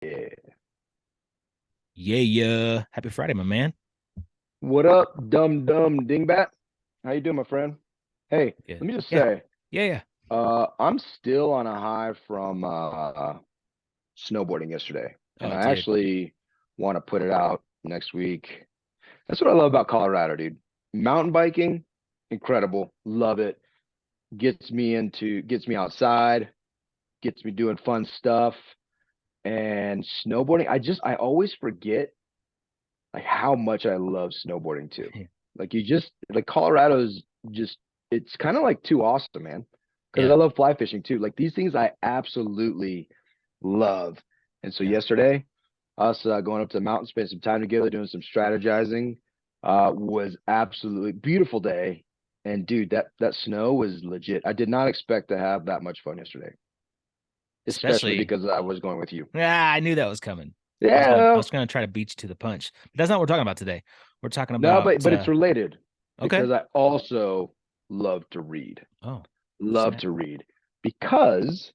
Yeah. Happy Friday, my man. What up, dumb dingbat? How you doing, my friend? Hey, Yeah. let me just Yeah. say, Yeah. I'm still on a high from snowboarding yesterday, and Oh, I dude. actually want to put it out next week. That's what I love about Colorado, dude. Mountain biking, incredible, love it. Gets me outside, gets me doing fun stuff, and snowboarding. I always forget like how much I love snowboarding too. Like you just like Colorado's just it's kind of like too awesome, man. Because Yeah. I love fly fishing too. Like these things I absolutely love. And so Yeah. yesterday, us going up to the mountain, spending some time together, doing some strategizing, was absolutely beautiful day. And dude, that snow was legit. I did not expect to have that much fun yesterday, especially Especially, because I was going with you. I knew that was coming. I Yeah, was gonna try to beat you to the punch. But that's not what we're talking about today. We're talking no, about but it's related okay. because I also love to read. Oh, Love snap. to read because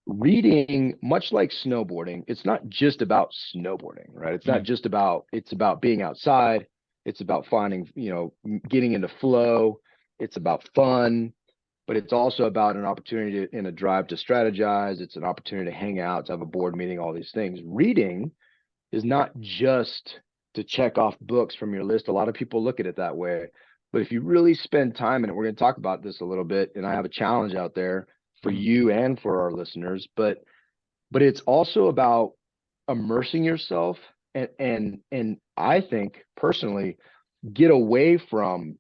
reading, much like snowboarding, it's not just about snowboarding, right? It's not Mm, just about it's about being outside. It's about finding, getting into flow. It's about fun, but it's also about an opportunity in a drive to strategize. It's an opportunity to hang out, to have a board meeting, all these things. Reading is not just to check off books from your list. A lot of people look at it that way. But if you really spend time in it, we're going to talk about this a little bit. And I have a challenge out there for mm, you and for our listeners. But it's also about immersing yourself and I think personally get away from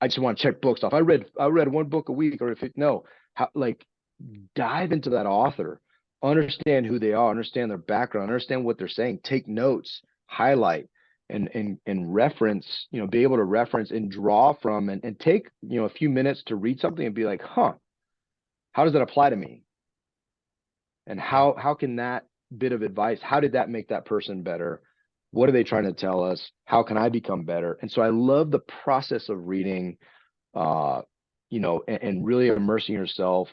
I just want to check books off. I read one book a week or if it no, how, like dive into that author, understand who they are, understand their background, understand what they're saying, take notes, highlight, and reference, be able to reference and draw from and take, a few minutes to read something and be like, huh, how does that apply to me? And yeah. how can that bit of advice, how did that make that person better? What are they trying to tell us? How can I become better? And so I love the process of reading and really immersing yourself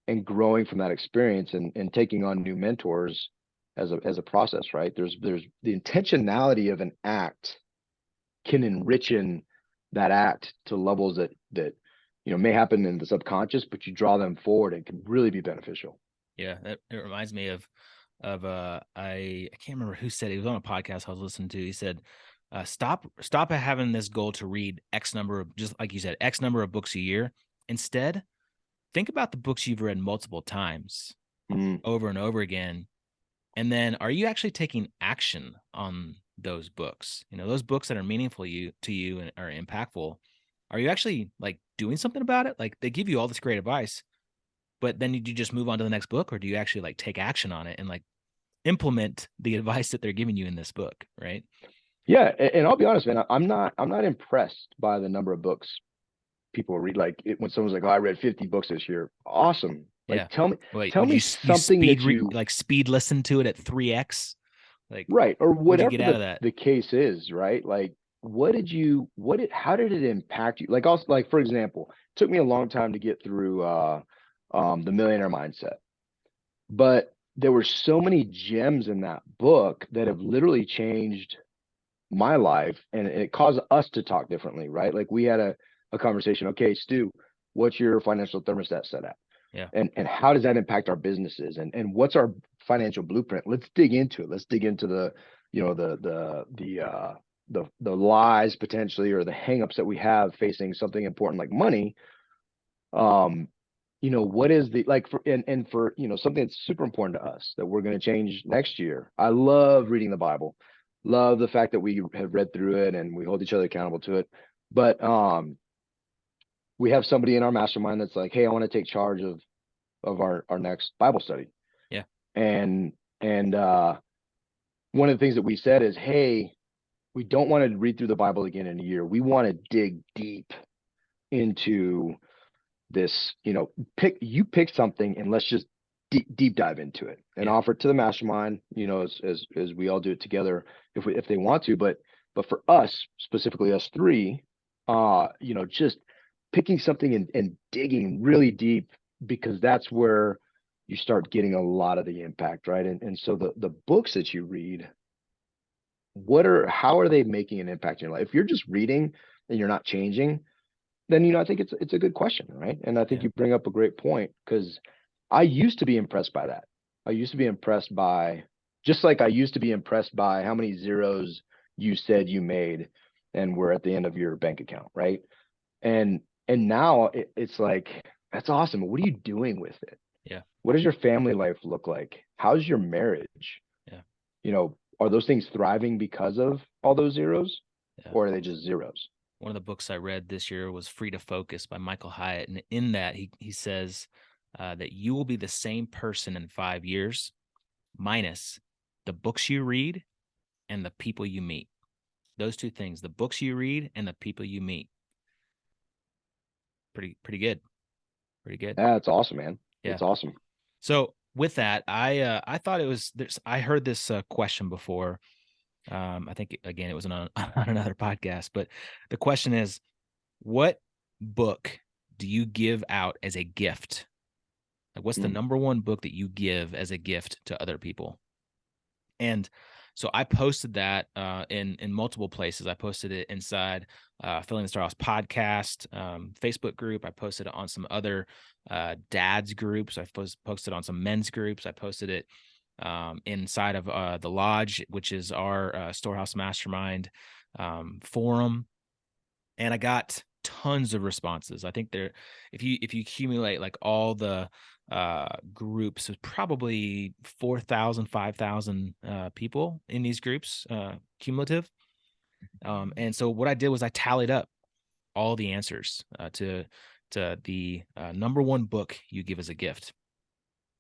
and growing from that experience and taking on new mentors as a process, right? There's the intentionality of an act can enrich in that act to levels that may happen in the subconscious, but you draw them forward and can really be beneficial. Yeah. It reminds me of I can't remember who said it. He was on a podcast I was listening to. He said, stop having this goal to read X number of, just like you said, X number of books a year. Instead, think about the books you've read multiple times Mm, over and over again. And then are you actually taking action on those books? Those books that are meaningful to you and are impactful. Are you actually like doing something about it? Like they give you all this great advice, but then do you just move on to the next book, or do you actually like take action on it and like implement the advice that they're giving you in this book, right? yeah, and I'll be honest, man, I'm not impressed by the number of books people read. Like when someone's like, "Oh, I read 50 books this year." Awesome. Like Yeah. tell me Wait, tell would me you something that you like speed listen to it at 3x? Like right or what'd you get whatever out the of that? the case is, right? Like how did it impact you? Like also like for example, it took me a long time to get through the Millionaire Mindset. But there were so many gems in that book that have literally changed my life and it caused us to talk differently, right? Like we had a conversation. Okay, Stu, what's your financial thermostat set at? Yeah. And how does that impact our businesses? And what's our financial blueprint? Let's dig into it. Let's dig into the, the lies potentially or the hangups that we have facing something important like money. Um, what is the like for and for something that's super important to us that we're going to change next year. I love reading the Bible, love the fact that we have read through it and we hold each other accountable to it. But we have somebody in our mastermind that's like, hey, I want to take charge of our next Bible study. Yeah. And and one of the things that we said is, hey, we don't want to read through the Bible again in a year. We want to dig deep into this, pick something and let's just deep dive into it and Yeah. offer it to the mastermind, as we all do it together if they want to. But for us, specifically us three, just picking something and digging really deep because that's where you start getting a lot of the impact, right? And so the books that you read, how are they making an impact in your life? If you're just reading and you're not changing, then I think it's a good question, right? And I think Yeah. you bring up a great point, because I used to be impressed by that. I used to be impressed by, just like I used to be impressed by how many zeros you said you made and were at the end of your bank account, right? And now it's like, that's awesome. But what are you doing with it? Yeah. What does your family life look like? How's your marriage? Yeah. Are those things thriving because of all those zeros, Yeah. or are they just zeros? One of the books I read this year was Free to Focus by Michael Hyatt. And in that, he says that you will be the same person in 5 years, minus the books you read and the people you meet. Those two things, the books you read and the people you meet. Pretty good. Pretty good. Yeah, it's awesome, man. Yeah. It's awesome. So with that, I thought it was I heard this question before. I think again it was on another podcast, but the question is, what book do you give out as a gift? Like, what's the Mm. number one book that you give as a gift to other people? And so I posted that in multiple places. I posted it inside Filling the Storehouse podcast Facebook group. I posted it on some other dads groups. I posted on some men's groups. I posted it inside of the Lodge, which is our Storehouse Mastermind forum, and I got tons of responses. I think if you accumulate like all the groups, there's probably 4,000, 5,000 people in these groups cumulative. And so what I did was I tallied up all the answers to the number one book you give as a gift,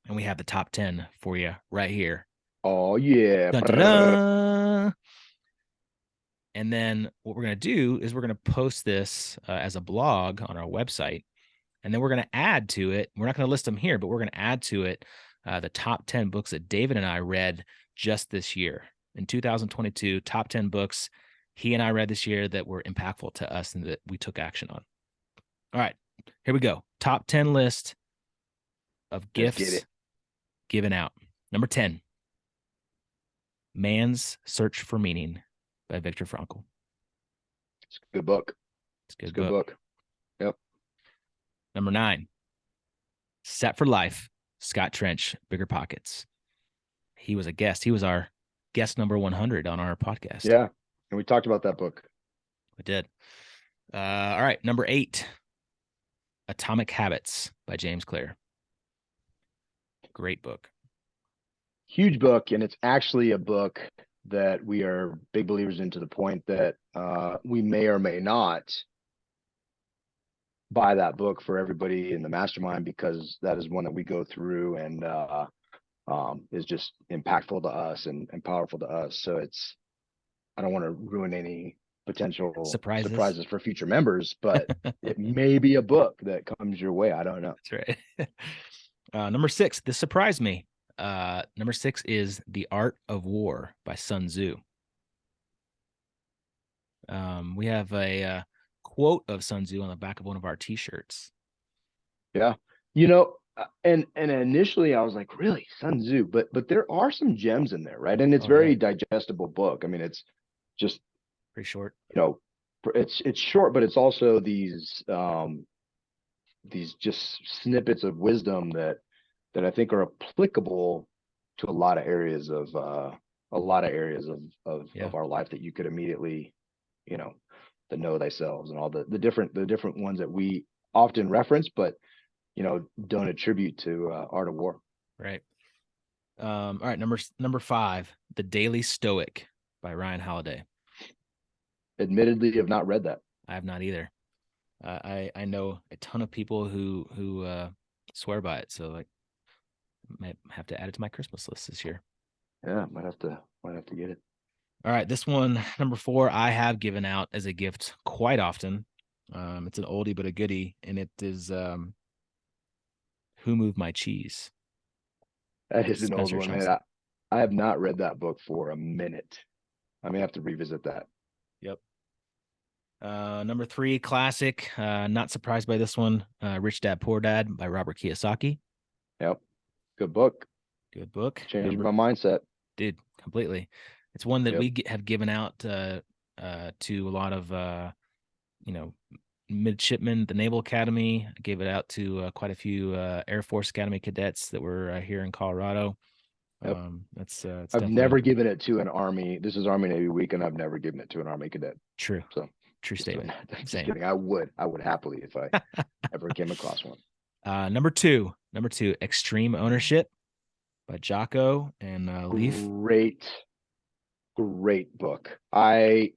and we have the top 10 for you right here. Oh yeah. Dun, dun, dun. And then what we're going to do is we're going to post this as a blog on our website. And then we're going to add to it. We're not going to list them here, but we're going to add to it the top 10 books that David and I read just this year. In 2022, top 10 books he and I read this year that were impactful to us and that we took action on. All right, here we go. Top 10 list of Let's get gifts it. given out. Number 10, Man's Search for Meaning by Viktor Frankl. It's a good book. It's a It's a good good book. book. Yep. Number 9, Set for Life, Scott Trench, Bigger Pockets. He was a guest. He was our guest number 100 on our podcast. Yeah. And we talked about that book. We did. All right. Number 8, Atomic Habits by James Clear. Great book. Huge book. And it's actually a book that we are big believers in, to the point that we may or may not buy that book for everybody in the mastermind, because that is one that we go through and is just impactful to us and powerful to us. So I don't want to ruin any potential surprises for future members, but it may be a book that comes your way. I don't know. That's right. Number 6, this surprised me. Number 6 is The Art of War by Sun Tzu. We have a quote of Sun Tzu on the back of one of our t-shirts. Yeah. And initially I was like, really, Sun Tzu, but there are some gems in there, right? And it's very digestible book. I mean, it's just pretty short. It's short, but it's also these just snippets of wisdom that I think are applicable to a lot of areas of our life, that you could immediately, the know thyself and all the different ones that we often reference, but don't attribute to Art of War. Right. All right, number 5, The Daily Stoic by Ryan Holiday. Admittedly, have not read that. I have not either. I know a ton of people who swear by it, so like might have to add it to my Christmas list this year. Yeah, might have to get it. All right, this one, number 4, I have given out as a gift quite often. It's an oldie but a goodie, and it is Who Moved My Cheese? That is an Spencer old one, Johnson. man. I have not read that book for a minute. I may have to revisit that. Yep. Number 3, classic. Not surprised by this one. Rich Dad Poor Dad by Robert Kiyosaki. Yep. Good book. Good book. Changed Number my mindset. Dude, completely. It's one that Yep. we have given out to a lot of you know midshipmen, the Naval Academy. I gave it out to quite a few Air Force Academy cadets that were here in Colorado. Yep. That's it's I've definitely never given it to an Army. This is Army Navy week, and I've never given it to an Army cadet. true. So True just, statement. I'm just Same. kidding. I would happily if I ever came across one. Number two, Extreme Ownership by Jocko and Leaf. Great, great book. I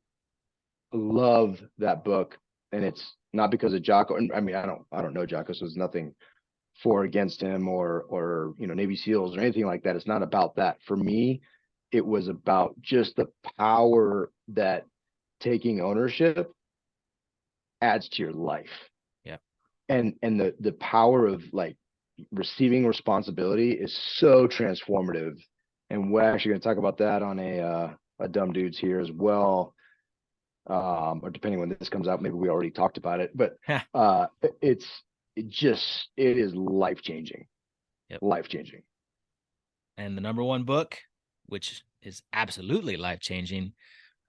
love that book, and it's not because of Jocko. And I mean, I don't know Jocko, so there's nothing for or against him or Navy SEALs or anything like that. It's not about that. For me, it was about just the power that taking ownership adds to your life, Yeah. and the power of like receiving responsibility is so transformative. And we're actually going to talk about that on a Dumb Dudes here as well. Or depending when this comes out, maybe we already talked about it, but it's it is life changing, Yep. life changing. And the number one book, which is absolutely life changing.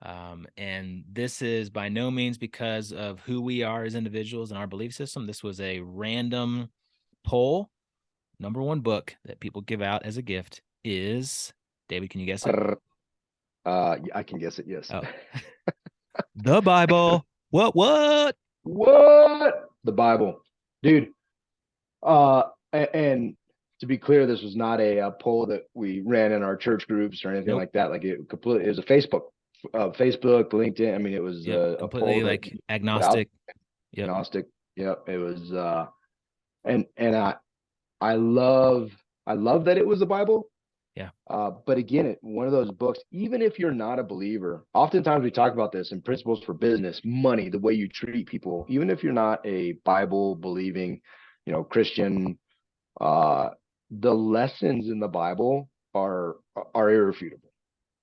And this is by no means because of who we are as individuals and our belief system. This was a random poll. Number one book that people give out as a gift is, David, can you guess it? I can guess it. Yes. Oh, the Bible. What? What? The Bible, dude. And to be clear, this was not a poll that we ran in our church groups or anything Nope. like that. Like it was a Facebook, LinkedIn. I mean, it was Yep. a poll Completely that like put out. agnostic. Yep. Agnostic. Yep. It was and I love that it was the Bible. Yeah. But again, one of those books, even if you're not a believer, oftentimes we talk about this in principles for business, money, the way you treat people, even if you're not a Bible believing, Christian, the lessons in the Bible are irrefutable.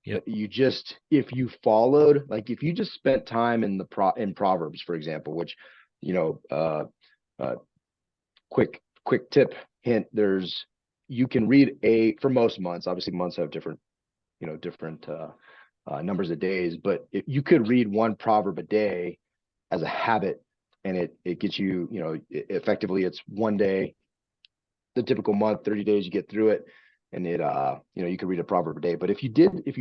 Yep. If you followed, like if you just spent time in in Proverbs, for example, which, you know, uh, quick tip hint, you can read for most months. Obviously, months have different numbers of days, but if you could read one proverb a day as a habit, and it gets you, effectively it's one day, the typical month, 30 days, you get through it, and you could read a proverb a day. But if you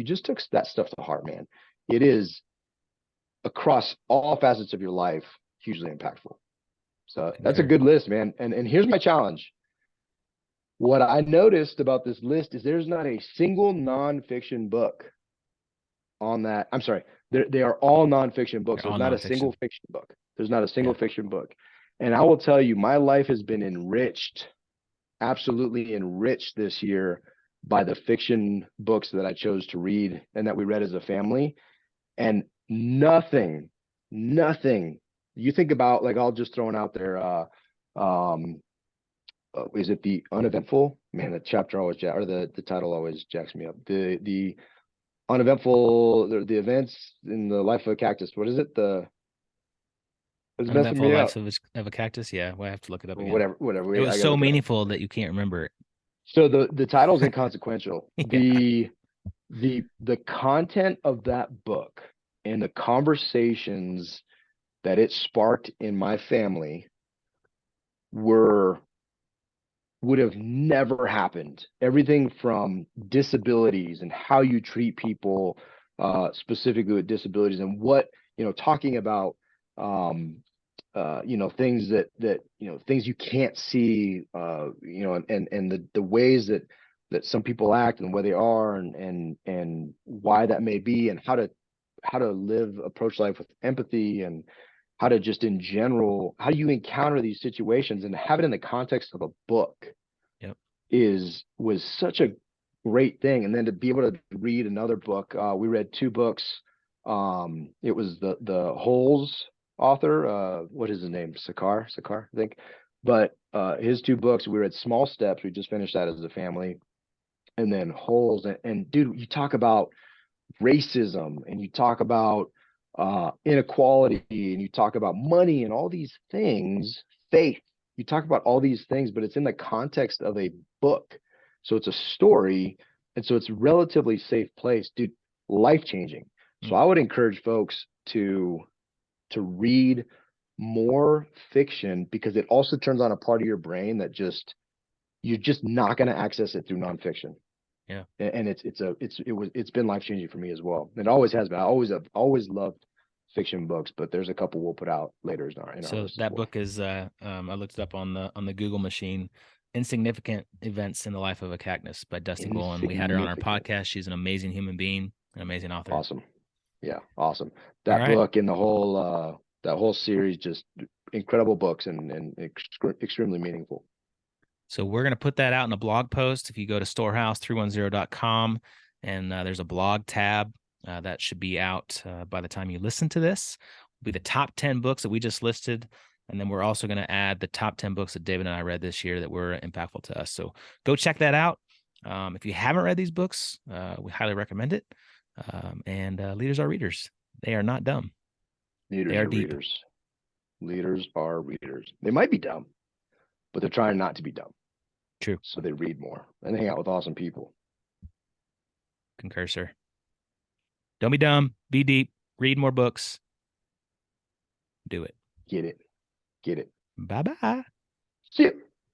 just took that stuff to heart, man, it is across all facets of your life hugely impactful. So that's a Concur. good list, man. And here's my challenge. What I noticed about this list is there's not a single nonfiction book on that. I'm sorry, they are all nonfiction books. They're There's all not a nonfiction. single fiction book. There's not a single Yeah. fiction book. And I will tell you, my life has been enriched, absolutely enriched this year by the fiction books that I chose to read and that we read as a family. And nothing. You think about, like, I'll just throw it out there. Is it The Uneventful? Man, the chapter always or the title always jacks me up. The uneventful, the events in the life of a cactus. What is it? It's messing Uneventful me Life up. of a Cactus. Yeah, well, I have to look it up again. Whatever. It was I gotta so look it up. meaningful that you can't remember it. So the title's inconsequential. Yeah. The content of that book and the conversations that it sparked in my family were would have never happened. Everything from disabilities and how you treat people, specifically with disabilities, and what, talking about, things things you can't see, and the ways that some people act and where they are, and why that may be, and how to approach life with empathy, and how to just in general, how do you encounter these situations and have it in the context of a book Yep. was such a great thing. And then to be able to read another book, we read two books. It was the Holes author, what is his name? Sakar, I think. But his two books, we read Small Steps. We just finished that as a family. And then Holes. And dude, you talk about racism, and you talk about inequality, and you talk about money and all these things, faith. You talk about all these things, but it's in the context of a book. So it's a story, and so it's a relatively safe place, dude. Life changing. So Mm. I would encourage folks to read more fiction because it also turns on a part of your brain that just you're just not going to access it through nonfiction. Yeah. And it's been life changing for me as well. It always has been. I always have always loved fiction books, but there's a couple we'll put out later in our So list as that well. book is I looked it up on the Google machine. Insignificant Events in the Life of a Cactus by Dusty Golan. We had her on our Insignificant. podcast. She's an amazing human being, an amazing author. Awesome. Yeah, awesome. All That right. book and the whole that whole series, just incredible books and extremely meaningful. So we're going to put that out in a blog post. If you go to storehouse310.com and there's a blog tab that should be out by the time you listen to this, will be the top 10 books that we just listed. And then we're also going to add the top 10 books that David and I read this year that were impactful to us. So go check that out. If you haven't read these books, we highly recommend it. And leaders are readers. They are not dumb. They Leaders are are deep. readers. Leaders are readers. They might be dumb, but they're trying not to be dumb. True. So they read more and hang out with awesome people. Concur, sir. Don't be dumb. Be deep. Read more books. Do it. Get it. Get it. Bye bye. See ya.